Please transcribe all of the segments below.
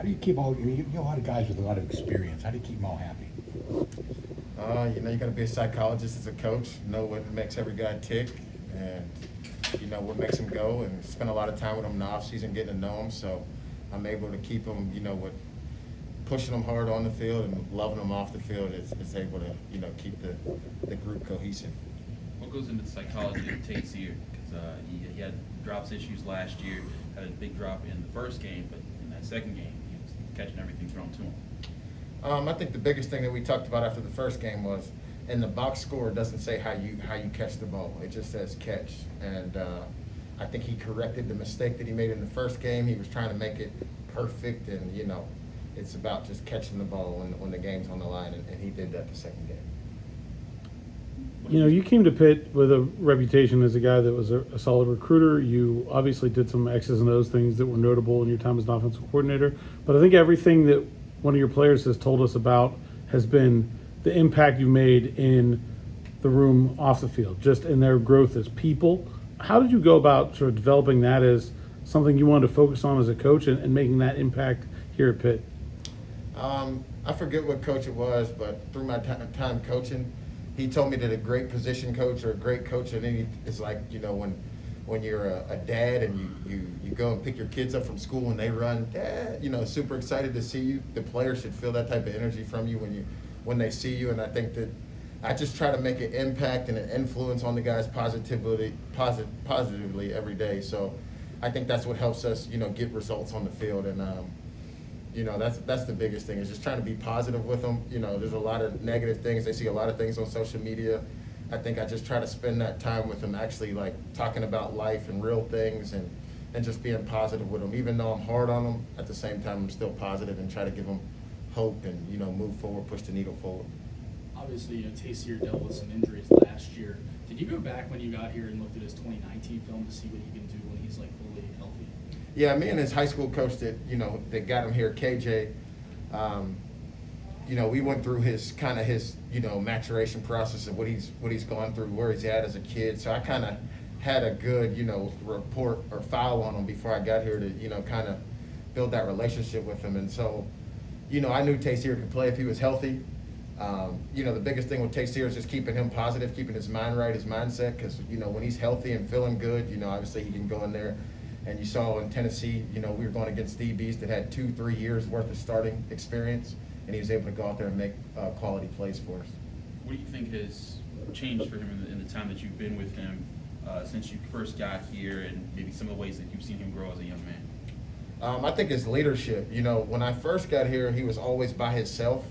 How do you keep you know a lot of guys with a lot of experience. How do you keep them all happy? You got to be a psychologist as a coach, know what makes every guy tick, and what makes them go, and spend a lot of time with them in the off season getting to know them. So I'm able to keep them, with pushing them hard on the field and loving them off the field is able to, keep the group cohesive. What goes into the psychology of Tate Sear? Because he had drops issues last year, had a big drop in the first game, but in that second game, he was catching everything thrown to him. I think the biggest thing that we talked about after the first game was, in the box score, it doesn't say how you catch the ball. It just says catch. And I think he corrected the mistake that he made in the first game. He was trying to make it perfect, and it's about just catching the ball when the game's on the line, and he did that the second game. You came to Pitt with a reputation as a guy that was a solid recruiter. You obviously did some X's and O's things that were notable in your time as an offensive coordinator. But I think everything that one of your players has told us about has been the impact you made in the room off the field, just in their growth as people. How did you go about sort of developing that as something you wanted to focus on as a coach and making that impact here at Pitt? I forget what coach it was, but through my time coaching, he told me that a great position coach or a great coach is like, when you're a dad and you go and pick your kids up from school and they run, Dad, super excited to see you. The players should feel that type of energy from you when they see you. And I think that I just try to make an impact and an influence on the guys positively every day. So I think that's what helps us, get results on the field. And that's the biggest thing, is just trying to be positive with them. There's a lot of negative things. They see a lot of things on social media. I think I just try to spend that time with them, actually like talking about life and real things, and just being positive with them. Even though I'm hard on them, at the same time I'm still positive and try to give them hope and move forward, push the needle forward. Obviously, Tate Sear dealt with some injuries last year. Did you go back when you got here and looked at his 2019 film to see what he can do when he's like fully healthy? Yeah, me and his high school coach that got him here, KJ. We went through his maturation process of what he's gone through, where he's at as a kid. So I kind of had a good, report or file on him before I got here to, kind of build that relationship with him. And so, I knew Tate Sear could play if he was healthy. The biggest thing with Tate Sear is just keeping him positive, keeping his mind right, his mindset, because, when he's healthy and feeling good, obviously he can go in there. And you saw in Tennessee, we were going against DBs that had 2-3 years worth of starting experience, and he was able to go out there and make quality plays for us. What do you think has changed for him in the time that you've been with him since you first got here, and maybe some of the ways that you've seen him grow as a young man? I think his leadership. When I first got here, he was always by himself,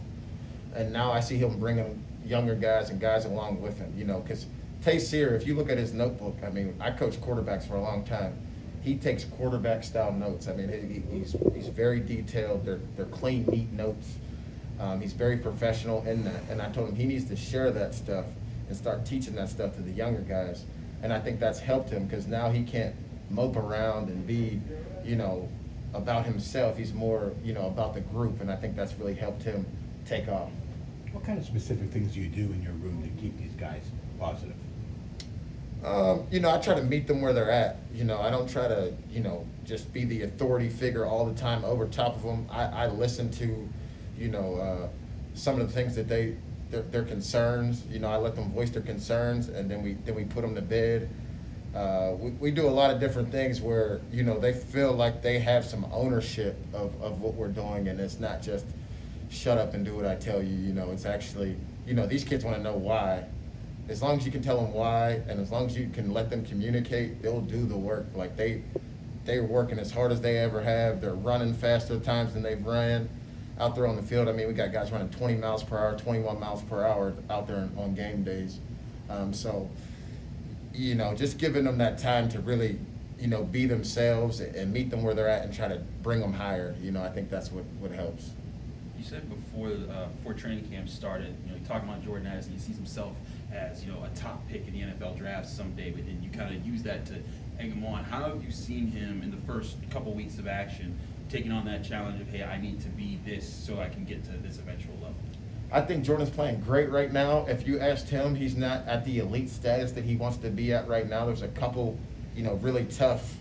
and now I see him bringing younger guys and guys along with him. Because Tate Sear, if you look at his notebook, I coached quarterbacks for a long time. He takes quarterback style notes. He's very detailed. They're clean, neat notes. He's very professional in that. And I told him he needs to share that stuff and start teaching that stuff to the younger guys. And I think that's helped him, because now he can't mope around and be, about himself. He's more, about the group. And I think that's really helped him take off. What kind of specific things do you do in your room to keep these guys positive? I try to meet them where they're at. I don't try to, just be the authority figure all the time over top of them. I listen to, some of the things that their concerns. I let them voice their concerns, and then we put them to bed. We do a lot of different things where, they feel like they have some ownership of what we're doing, and it's not just shut up and do what I tell you. It's actually, these kids want to know why. As long as you can tell them why, and as long as you can let them communicate, they'll do the work. Like they're working as hard as they ever have. They're running faster at times than they've ran out there on the field. We got guys running 20 miles per hour, 21 miles per hour out there on game days. Just giving them that time to really, be themselves and meet them where they're at and try to bring them higher. I think that's what helps. You said before training camp started, you talking about Jordan Addison, he sees himself as, a top pick in the NFL draft someday, but then you kind of use that to egg him on. How have you seen him in the first couple weeks of action, taking on that challenge of, hey, I need to be this so I can get to this eventual level? I think Jordan's playing great right now. If you asked him, he's not at the elite status that he wants to be at right now. There's a couple, really tough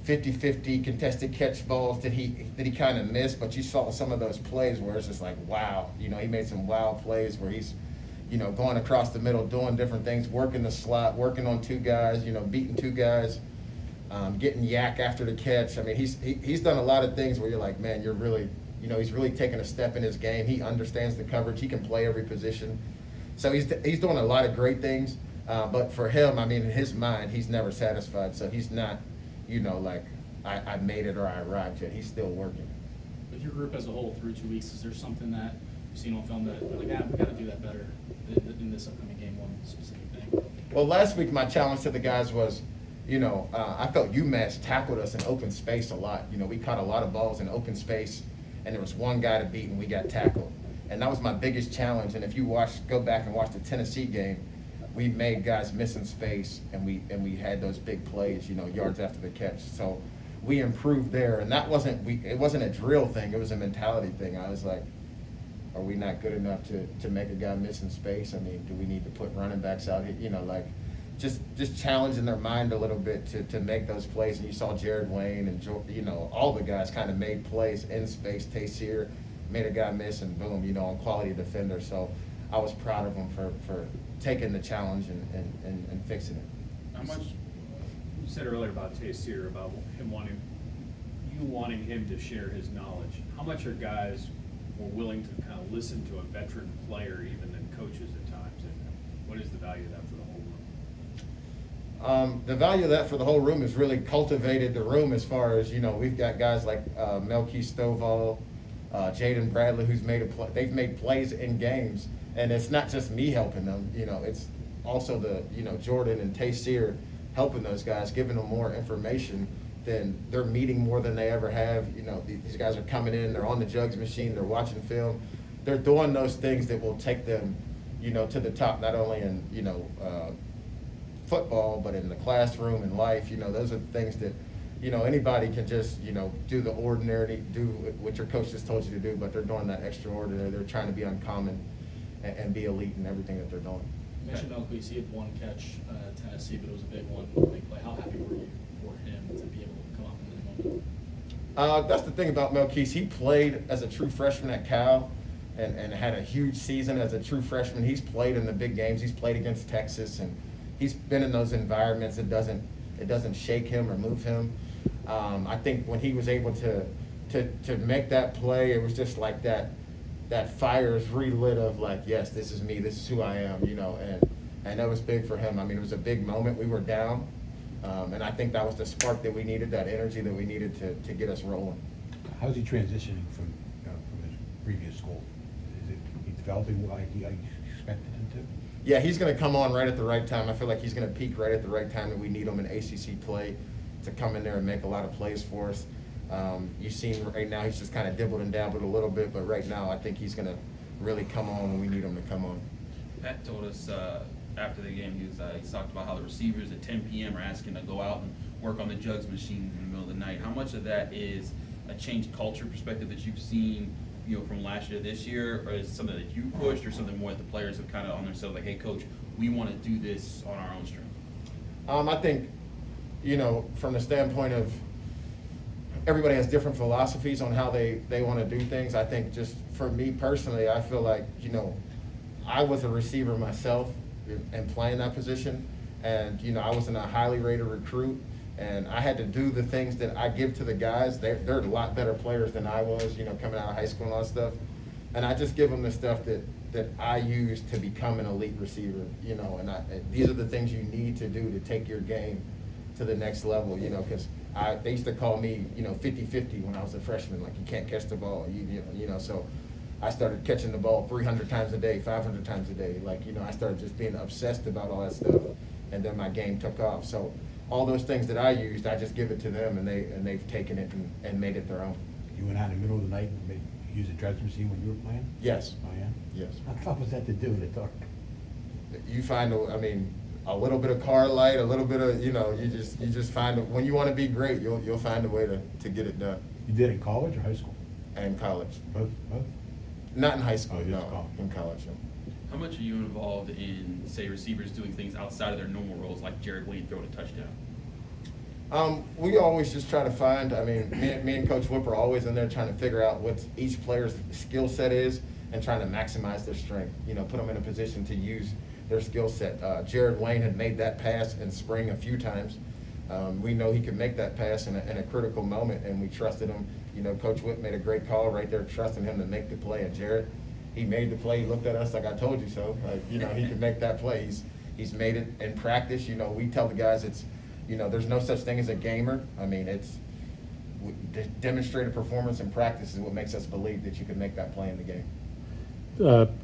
50-50 contested catch balls that he kind of missed, but you saw some of those plays where it's just like, wow, he made some wild plays where he's, going across the middle, doing different things, working the slot, working on two guys, beating two guys, getting yak after the catch. I mean, he's done a lot of things where you're like, man, you're really, he's really taken a step in his game. He understands the coverage. He can play every position. So he's doing a lot of great things. But for him, I mean, in his mind, he's never satisfied. So he's not, like I made it or I arrived yet. He's still working. With your group as a whole through 2 weeks, is there something that you've seen on film that you're like, we got to do that better in this upcoming game, one specific thing? Well, last week my challenge to the guys was, I felt UMass tackled us in open space a lot. We caught a lot of balls in open space, and there was one guy to beat, and we got tackled. And that was my biggest challenge. And if you go back and watch the Tennessee game, we made guys miss in space, and we had those big plays, yards after the catch. So we improved there, and it wasn't a drill thing; it was a mentality thing. I was like, are we not good enough to make a guy miss in space? I mean, do we need to put running backs out here? Just challenging their mind a little bit to make those plays. And you saw Jared Wayne and all the guys kind of made plays in space. Tayseer made a guy miss, and boom, on quality defender. So I was proud of him for taking the challenge and fixing it. How much? You said earlier about Tayseer, about him wanting him to share his knowledge. How much are guys more willing to kind of listen to a veteran player even than coaches at times? And what is the value of that for the whole room? The value of that for the whole room has really cultivated the room as far as, we've got guys like Melky Stovall, Jaden Bradley, who's they've made plays in games. And it's not just me helping them, it's also Jordan and Tayseer helping those guys, giving them more information. Then they're meeting more than they ever have. These guys are coming in, they're on the jugs machine, they're watching film. They're doing those things that will take them, to the top, not only in, football, but in the classroom and life. Those are the things that, anybody can just, do the ordinary, do what your coach just told you to do, but they're doing that extraordinary. They're trying to be uncommon and be elite in everything that they're doing. You mentioned Melquise, he had one catch at Tennessee, but it was a big one, big play. How happy were you for him to be able to come up in that moment? That's the thing about Melquise. He played as a true freshman at Cal and had a huge season as a true freshman. He's played in the big games. He's played against Texas, and he's been in those environments. It doesn't shake him or move him. I think when he was able to make that play, it was just like that fire is relit of like, yes, this is me, this is who I am, and that was big for him. I mean, it was a big moment. We were down, and I think that was the spark that we needed, that energy that we needed to get us rolling. How's he transitioning from his previous school? Is he developing like you expected him to? Yeah, he's going to come on right at the right time. I feel like he's going to peak right at the right time that we need him in ACC play to come in there and make a lot of plays for us. You've seen right now he's just kind of dibbled and dabbled a little bit, but right now I think he's going to really come on when we need him to come on. Pat told us after the game, he talked about how the receivers at 10 p.m. are asking to go out and work on the jugs machine in the middle of the night. How much of that is a changed culture perspective that you've seen, from last year to this year, or is it something that you pushed, or something more that the players have kind of on themselves, like, hey, coach, we want to do this on our own strength? I think, from the standpoint of everybody has different philosophies on how they want to do things. I think just for me personally, I feel like, I was a receiver myself and playing that position, and, I wasn't a highly rated recruit, and I had to do the things that I give to the guys. They're a lot better players than I was, coming out of high school and all that stuff. And I just give them the stuff that I use to become an elite receiver, and these are the things you need to do to take your game to the next level, because they used to call me, 50-50 when I was a freshman, like you can't catch the ball, so I started catching the ball 300 times a day, 500 times a day. Like, I started just being obsessed about all that stuff, and then my game took off. So all those things that I used, I just give it to them, and they've taken it and made it their own. You went out in the middle of the night and used a drugs machine when you were playing? Yes. Oh, yeah? Yes. How tough was that to do in the dark? You find, a little bit of car light, a little bit of, you just find, when you want to be great, you'll find a way to get it done. You did it in college or high school? And college. Both? Not in high school, Oh, just no. college. In college, no. How much are you involved in, say, receivers doing things outside of their normal roles, like Jared Wayne throwing a touchdown? We always just try to find, I mean, me and Coach Whip are always in there trying to figure out what each player's skill set is and trying to maximize their strength, put them in a position to use their skill set. Jared Wayne had made that pass in spring a few times. We know he could make that pass in a critical moment, and we trusted him. Coach Whip made a great call right there, trusting him to make the play. And Jared, he made the play. He looked at us like, I told you so. He could make that play. He's made it in practice. We tell the guys there's no such thing as a gamer. I mean, demonstrated performance in practice is what makes us believe that you can make that play in the game.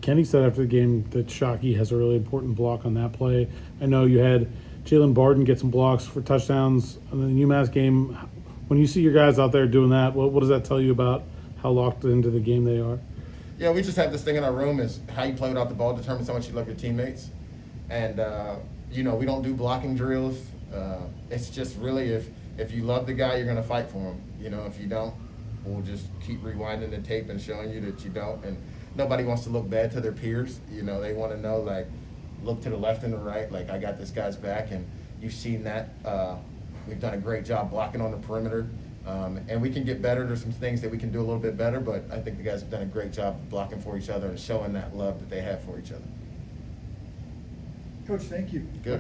Kenny said after the game that Shockey has a really important block on that play. I know you had Jalen Barden get some blocks for touchdowns in the UMass game. When you see your guys out there doing that, what does that tell you about how locked into the game they are? Yeah, we just have this thing in our room is how you play without the ball determines how much you love your teammates. And, we don't do blocking drills. It's just really if you love the guy, you're going to fight for him. If you don't, we'll just keep rewinding the tape and showing you that you don't. And nobody wants to look bad to their peers. They want to know, like, look to the left and the right, like, I got this guy's back. And you've seen that. We've done a great job blocking on the perimeter. And we can get better. There's some things that we can do a little bit better, but I think the guys have done a great job blocking for each other and showing that love that they have for each other. Coach, thank you. Good.